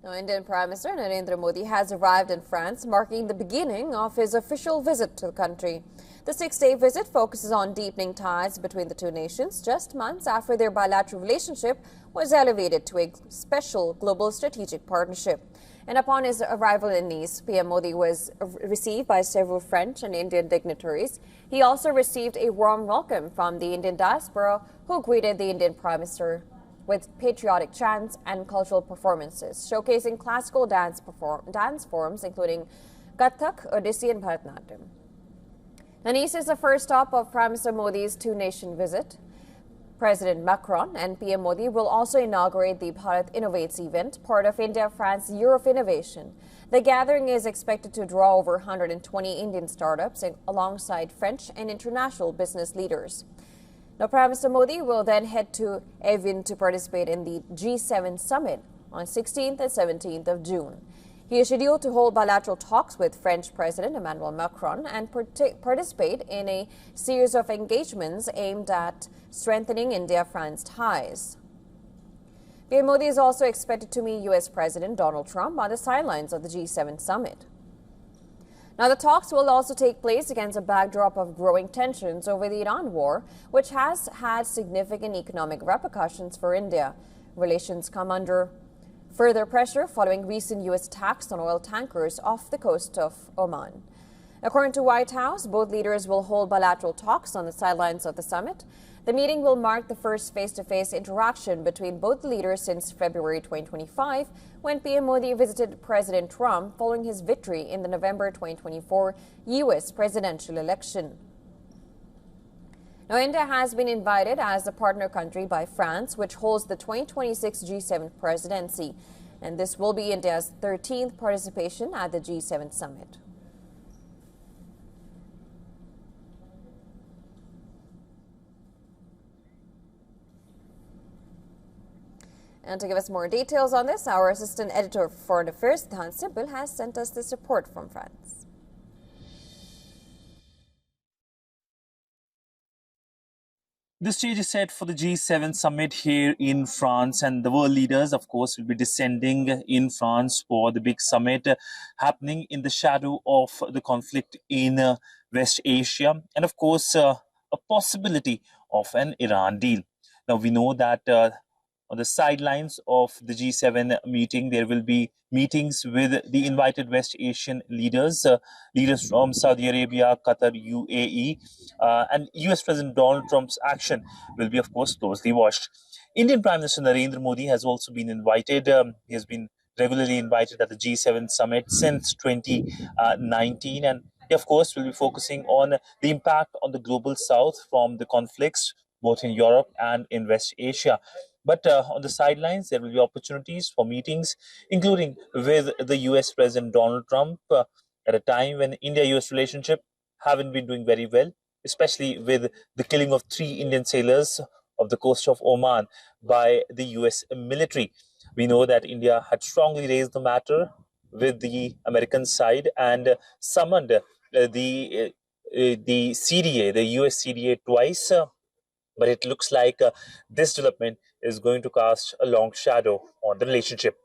Now, Indian Prime Minister Narendra Modi has arrived in France, marking the beginning of his official visit to the country. The 6-day visit focuses on deepening ties between the two nations, just months after their bilateral relationship was elevated to a special global strategic partnership. And upon his arrival in Nice, PM Modi was received by several French and Indian dignitaries. He also received a warm welcome from the Indian diaspora, who greeted the Indian Prime Minister with patriotic chants and cultural performances, showcasing classical dance forms including Kathak, Odissi and Bharatanatyam. Nice is the first stop of Prime Minister Modi's two-nation visit. President Macron and PM Modi will also inaugurate the Bharat Innovates event, part of India-France Year of Innovation. The gathering is expected to draw over 120 Indian startups alongside French and international business leaders. Now, Prime Minister Modi will then head to Evian to participate in the G7 summit on 16th and 17th of June. He is scheduled to hold bilateral talks with French President Emmanuel Macron and participate in a series of engagements aimed at strengthening India-France ties. PM Modi is also expected to meet U.S. President Donald Trump on the sidelines of the G7 summit. Now, the talks will also take place against a backdrop of growing tensions over the Iran war, which has had significant economic repercussions for India. Relations come under further pressure following recent U.S. attacks on oil tankers off the coast of Oman. According to White House, both leaders will hold bilateral talks on the sidelines of the summit. The meeting will mark the first face-to-face interaction between both leaders since February 2025, when PM Modi visited President Trump following his victory in the November 2024 U.S. presidential election. Now, India has been invited as a partner country by France, which holds the 2026 G7 presidency. And this will be India's 13th participation at the G7 summit. And to give us more details on this, our assistant editor for Foreign Affairs, Dhan Simple, has sent us this report from France. The stage is set for the G7 summit here in France, and the world leaders, of course, will be descending in France for the big summit happening in the shadow of the conflict in West Asia, and of course, a possibility of an Iran deal. Now, we know that on the sidelines of the G7 meeting, there will be meetings with the invited West Asian leaders, leaders from Saudi Arabia, Qatar, UAE, and US President Donald Trump's action will be, of course, closely watched. Indian Prime Minister Narendra Modi has also been invited. He has been regularly invited at the G7 summit since 2019, and he, of course, will be focusing on the impact on the global south from the conflicts both in Europe and in West Asia. But on the sidelines, there will be opportunities for meetings, including with the US President Donald Trump at a time when India-US relationship haven't been doing very well, especially with the killing of 3 Indian sailors off the coast of Oman by the US military. We know that India had strongly raised the matter with the American side and summoned the CDA, the US CDA twice. But it looks like this development is going to cast a long shadow on the relationship.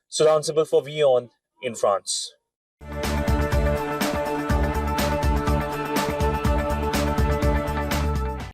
So, Dhan Simple for WION in France.